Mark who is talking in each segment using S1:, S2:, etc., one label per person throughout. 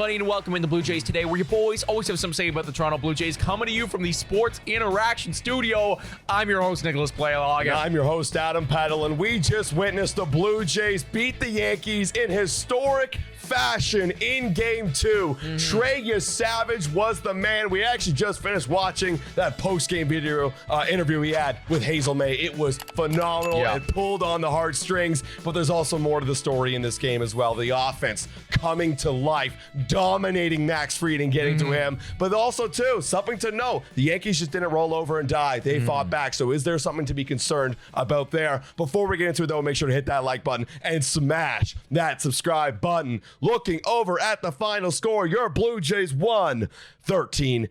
S1: everybody, and welcome into Blue Jays Today, where your boys always have something to say about the Toronto Blue Jays. Coming to you from the Sports Interaction Studio, I'm your host, Nicholas Playalog.
S2: And I'm your host, Adam Peddle, and we just witnessed the Blue Jays beat the Yankees in historic fashion in Game 2. Trey Yesavage was the man. We actually just finished watching that post-game video interview he had with Hazel May. It was phenomenal.
S1: Yeah.
S2: It pulled on the heartstrings, but there's also more to the story in this game as well. The offense coming to life, dominating Max Fried and getting to him. But also, too, something to know, the Yankees just didn't roll over and die. They fought back. So is there something to be concerned about there? Before we get into it, though, make sure to hit that like button and smash that subscribe button. Looking over at the final score, your Blue Jays won 13-7.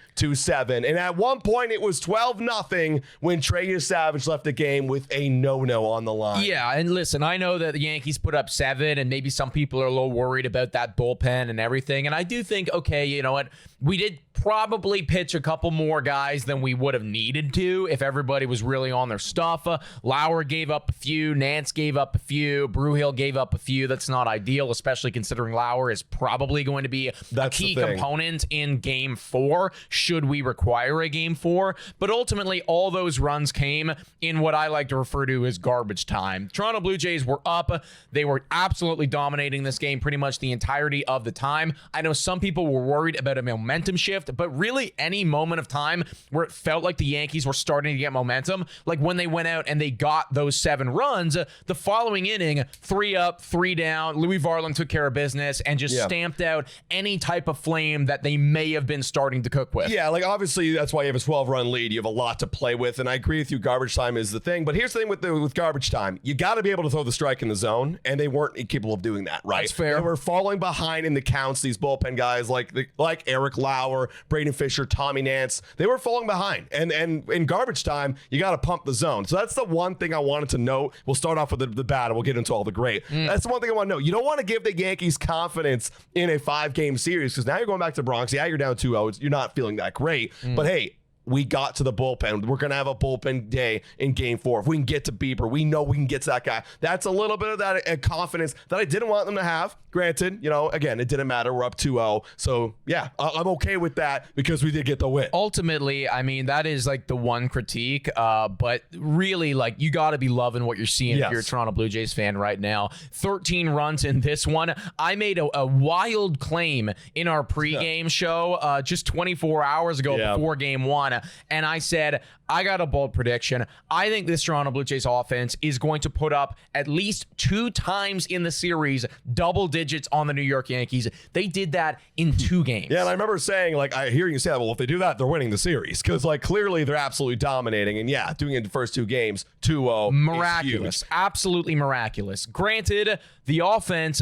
S2: And at one point, it was 12-0 when Trey Yesavage left the game with a no-no on the line.
S1: Yeah, and listen, I know that the Yankees put up 7, and maybe some people are a little worried about that bullpen and everything. And I do think, okay, you know what? We did probably pitch a couple more guys than we would have needed to if everybody was really on their stuff. Lauer gave up a few. Nance gave up a few. Brewhill gave up a few. That's not ideal, especially considering Lauer is probably going to be a key component in Game 4, should we require a Game 4. But ultimately, all those runs came in what I like to refer to as garbage time. Toronto Blue Jays were up. They were absolutely dominating this game pretty much the entirety of the time. I know some people were worried about a momentum shift, but really any moment of time where it felt like the Yankees were starting to get momentum, like when they went out and they got those 7 runs, the following inning, 3 up, 3 down, Louis Varland took care of business and just stamped out any type of flame that they may have been starting to cook with.
S2: Yeah, like obviously that's why you have a 12-run lead. You have a lot to play with, and I agree with you, garbage time is the thing. But here's the thing with garbage time. You got to be able to throw the strike in the zone, and they weren't capable of doing that, right?
S1: That's fair.
S2: They were falling behind in the counts, these bullpen guys like Eric Lauer, Braden Fisher, Tommy Nance. They were falling behind, and in garbage time, you got to pump the zone. So that's the one thing I wanted to note. We'll start off with the bad, and we'll get into all the great. That's the one thing I want to know. You don't want to give the Yankees confidence in a 5-game series, because now you're going back to Bronx. Yeah, you're down 2-0. You're not feeling that great. But hey, we got to the bullpen. We're going to have a bullpen day in Game 4. If we can get to Bieber, we know we can get to that guy. That's a little bit of that confidence that I didn't want them to have. Granted, again, it didn't matter. We're up 2-0. So, yeah, I'm okay with that because we did get the win.
S1: Ultimately, I mean, that is like the one critique. But really, like, you got to be loving what you're seeing if you're a Toronto Blue Jays fan right now. 13 runs in this one. I made a wild claim in our pregame show just 24 hours ago before Game 1. And I said, I got a bold prediction. I think this Toronto Blue Jays offense is going to put up at least 2 times in the series double digits on the New York Yankees. They did that in 2 games.
S2: Yeah, and I remember saying, like, I hear you say that, well, if they do that, they're winning the series. Because, like, clearly they're absolutely dominating. And, yeah, doing it in the first 2 games, 2-0.
S1: Miraculous. Absolutely miraculous. Granted, the offense,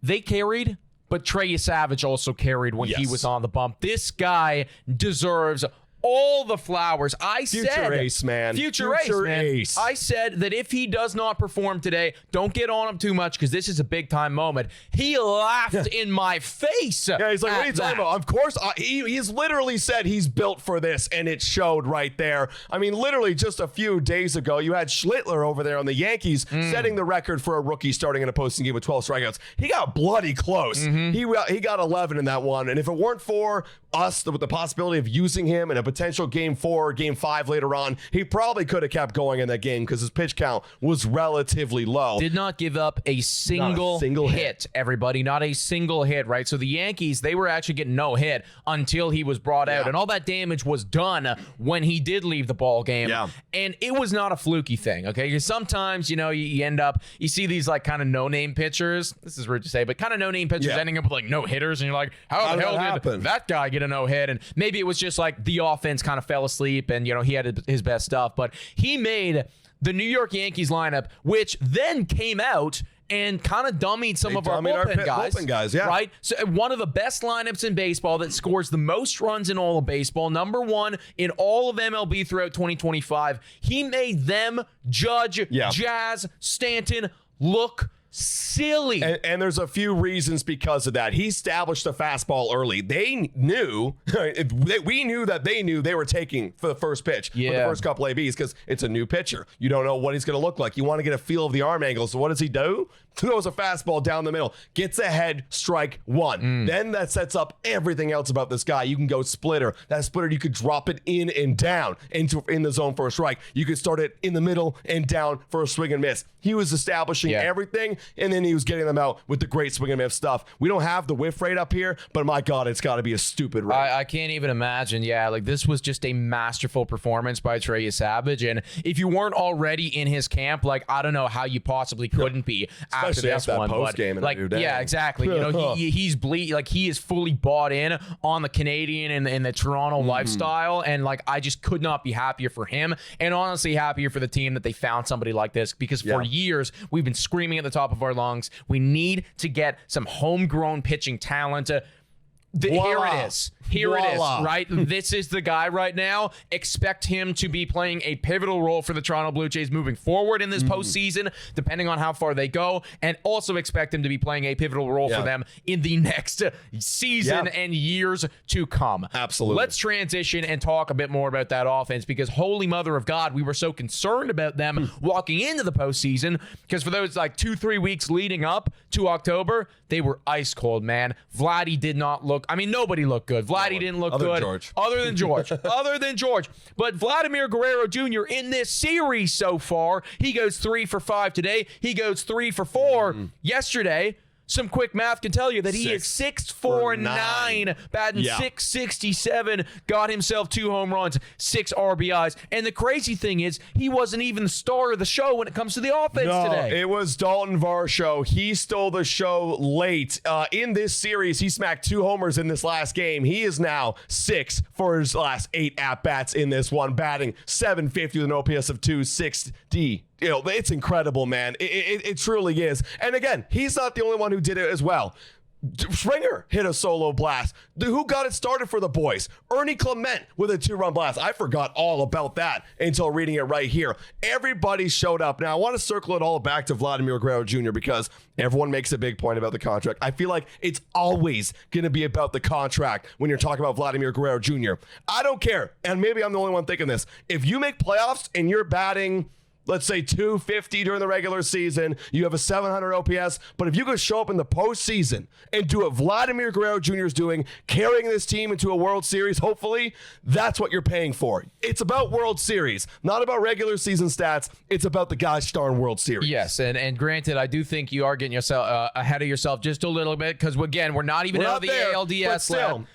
S1: they carried, but Trey Yesavage also carried when he was on the bump. This guy deserves all the flowers.
S2: Future ace, man.
S1: Future ace. I said that if he does not perform today, don't get on him too much because this is a big-time moment. He laughed in my face.
S2: Yeah, he's like, what are you talking about? Of course, he's literally said he's built for this, and it showed right there. I mean, literally just a few days ago, you had Schlittler over there on the Yankees setting the record for a rookie starting in a posting game with 12 strikeouts. He got bloody close. He got 11 in that one, and if it weren't for us with the possibility of using him in a potential Game 4 or Game 5 later on, he probably could have kept going in that game because his pitch count was relatively low.
S1: Did not give up a single hit, everybody. Not a single hit, right? So the Yankees, they were actually getting no hit until he was brought out. And all that damage was done when he did leave the ball game. Yeah. And it was not a fluky thing, okay? Because sometimes, you end up, you see these like kind of no-name pitchers. This is weird to say, but kind of no-name pitchers ending up with like no hitters. And you're like, how the hell did that guy get a no-hit? And maybe it was just like the offense kind of fell asleep and, he had his best stuff. But he made the New York Yankees lineup, which then came out and kind of dummied some of our bullpen
S2: guys,
S1: right? So one of the best lineups in baseball that scores the most runs in all of baseball, number 1 in all of MLB throughout 2025. He made them, Judge, Jazz, Stanton, look silly.
S2: And there's a few reasons because of that. He established the fastball early. They knew, we knew that they knew they were taking for the first pitch, for the first couple ABs, because it's a new pitcher. You don't know what he's going to look like. You want to get a feel of the arm angle. So what does he do? Throws a fastball down the middle, gets ahead, strike one. Then that sets up everything else about this guy. You can go splitter. That splitter, you could drop it in and down in the zone for a strike. You could start it in the middle and down for a swing and miss. He was establishing everything, and then he was getting them out with the great swing and miss stuff. We don't have the whiff rate up here, but my God, it's got to be a stupid rate.
S1: I can't even imagine. Yeah, like this was just a masterful performance by Trey Yesavage, and if you weren't already in his camp, like I don't know how you possibly couldn't be after this one. Like, yeah, exactly. You know, he is fully bought in on the Canadian and the Toronto lifestyle, and like I just could not be happier for him, and honestly happier for the team that they found somebody like this, because for years we've been screaming at the top of our lungs, we need to get some homegrown pitching talent. Here it is. Here it is, right? This is the guy right now. Expect him to be playing a pivotal role for the Toronto Blue Jays moving forward in this postseason, depending on how far they go, and also expect him to be playing a pivotal role for them in the next season and years to come.
S2: Absolutely.
S1: Let's transition and talk a bit more about that offense, because holy mother of God, we were so concerned about them walking into the postseason, because for those like 2-3 weeks leading up to October, they were ice cold, man. Vladdy did not look, I mean, nobody looked good. Vladdy didn't look good. Other than George. Other than George. But Vladimir Guerrero Jr. in this series so far, he goes 3 for 5 today. He goes 3 for 4 yesterday. Some quick math can tell you that he is 6 for 9, batting .667, got himself 2 home runs, 6 RBIs. And the crazy thing is, he wasn't even the star of the show when it comes to the offense today.
S2: It was Dalton Varsho. He stole the show late. In this series, he smacked 2 homers in this last game. He is now 6 for his last 8 at-bats in this one, batting .750 with an OPS of 260. You know, it's incredible, man. It truly is. And again, he's not the only one who did it as well. Springer hit a solo blast. Who got it started for the boys? Ernie Clement with a 2-run blast. I forgot all about that until reading it right here. Everybody showed up. Now, I want to circle it all back to Vladimir Guerrero Jr. because everyone makes a big point about the contract. I feel like it's always going to be about the contract when you're talking about Vladimir Guerrero Jr. I don't care, and maybe I'm the only one thinking this. If you make playoffs and you're batting, let's say 250 during the regular season, you have a 700 OPS, but if you could show up in the postseason and do what Vladimir Guerrero Jr. is doing, carrying this team into a World Series, hopefully, that's what you're paying for. It's about World Series, not about regular season stats. It's about the gosh darn World Series.
S1: Yes, and granted, I do think you are getting yourself ahead of yourself just a little bit, because again, we're not even out of the ALDS.
S2: But still,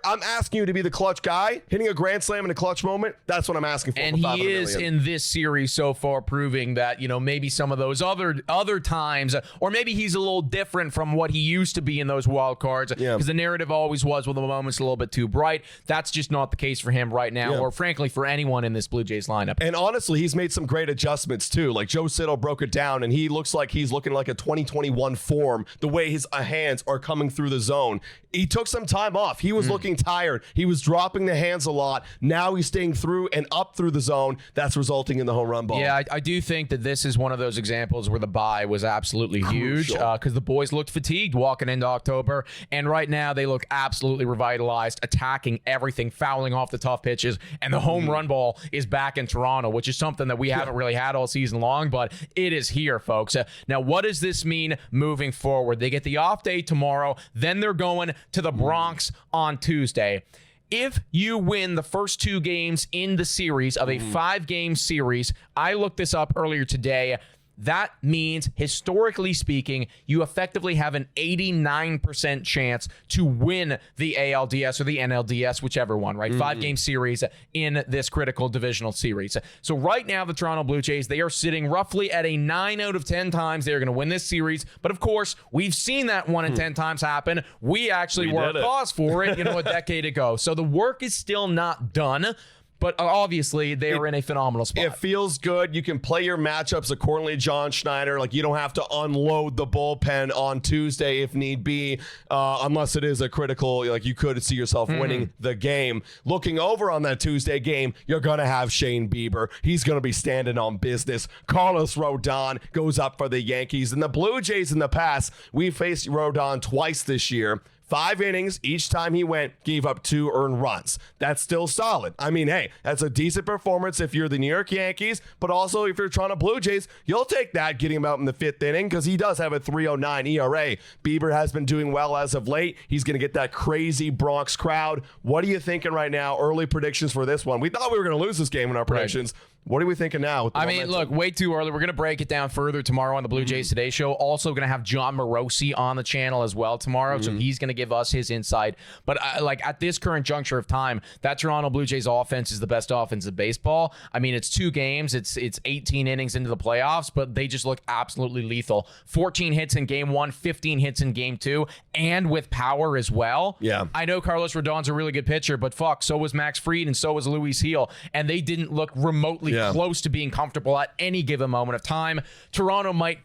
S2: I'm asking you to be the clutch guy, hitting a grand slam in a clutch moment. That's what I'm asking for.
S1: And he is in this series so far, proving that, you know, maybe some of those other times, or maybe he's a little different from what he used to be in those wild cards, because the narrative always was, well, the moment's a little bit too bright. That's just not the case for him right now, or frankly for anyone in this Blue Jays lineup.
S2: And honestly, he's made some great adjustments too. Like Joe Siddle broke it down, and he looks like he's looking like a 2021 form, the way his hands are coming through the zone. He took some time off. He was looking tired. He was dropping the hands a lot. Now he's staying through and up through the zone. That's resulting in the home run ball.
S1: Yeah, I do think that this is one of those examples where the bye was absolutely huge, because the boys looked fatigued walking into October, and right now they look absolutely revitalized, attacking everything, fouling off the tough pitches, and the home run ball is back in Toronto, which is something that we haven't really had all season long, but it is here, folks. Now, what does this mean moving forward? They get the off day tomorrow, then they're going to the Bronx on Tuesday. If you win the first 2 games in the series of a 5-game series, I looked this up earlier today, that means, historically speaking, you effectively have an 89% chance to win the ALDS or the NLDS, whichever one, right? 5-game series in this critical divisional series. So right now, the Toronto Blue Jays, they are sitting roughly at a 9 out of 10 times they're going to win this series. But of course, we've seen that 1 in 10 times happen. We actually were a cause for it, a decade ago. So the work is still not done. But obviously, they are in a phenomenal spot.
S2: It feels good. You can play your matchups accordingly, John Schneider. Like, you don't have to unload the bullpen on Tuesday if need be, unless it is a critical, like, you could see yourself winning the game. Looking over on that Tuesday game, you're going to have Shane Bieber. He's going to be standing on business. Carlos Rodon goes up for the Yankees. And the Blue Jays in the past, we faced Rodon twice this year. 5 innings, each time he went, gave up 2 earned runs. That's still solid. I mean, hey, that's a decent performance if you're the New York Yankees, but also if you're Toronto Blue Jays, you'll take that getting him out in the 5th inning because he does have a 3.09 ERA. Bieber has been doing well as of late. He's going to get that crazy Bronx crowd. What are you thinking right now? Early predictions for this one. We thought we were going to lose this game in our predictions. What are we thinking now?
S1: I mean, look, way too early. We're going to break it down further tomorrow on the Blue Jays Today Show. Also going to have John Morosi on the channel as well tomorrow, so he's going to give us his insight. But like at this current juncture of time, that Toronto Blue Jays offense is the best offense of baseball. I mean, it's 2 games. It's 18 innings into the playoffs, but they just look absolutely lethal. 14 hits in game 1, 15 hits in game 2, and with power as well.
S2: Yeah.
S1: I know Carlos Rodon's a really good pitcher, but fuck, so was Max Fried and so was Luis Heel, and they didn't look remotely close to being comfortable at any given moment of time. Toronto might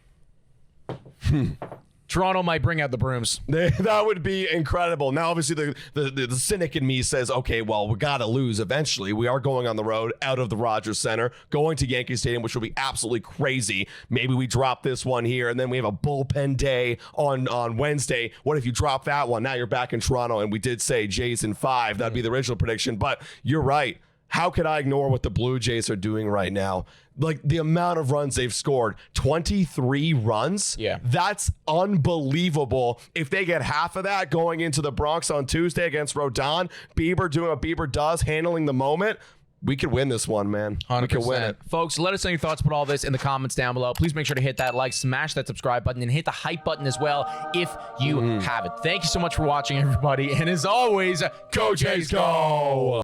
S1: bring out the brooms.
S2: That would be incredible. Now, obviously, the cynic in me says, okay, well, we got to lose eventually. We are going on the road out of the Rogers Center, going to Yankee Stadium, which will be absolutely crazy. Maybe we drop this one here, and then we have a bullpen day on Wednesday. What if you drop that one? Now you're back in Toronto, and we did say Jays in 5. That'd be the original prediction, but you're right. How could I ignore what the Blue Jays are doing right now? Like, the amount of runs they've scored, 23 runs.
S1: Yeah.
S2: That's unbelievable. If they get half of that going into the Bronx on Tuesday against Rodon, Bieber doing what Bieber does, handling the moment, we could win this one, man.
S1: 100%.
S2: We could win it.
S1: Folks, let us know your thoughts about all this in the comments down below. Please make sure to hit that like, smash that subscribe button, and hit the hype button as well if you have it. Thank you so much for watching, everybody. And as always, go Jays, go!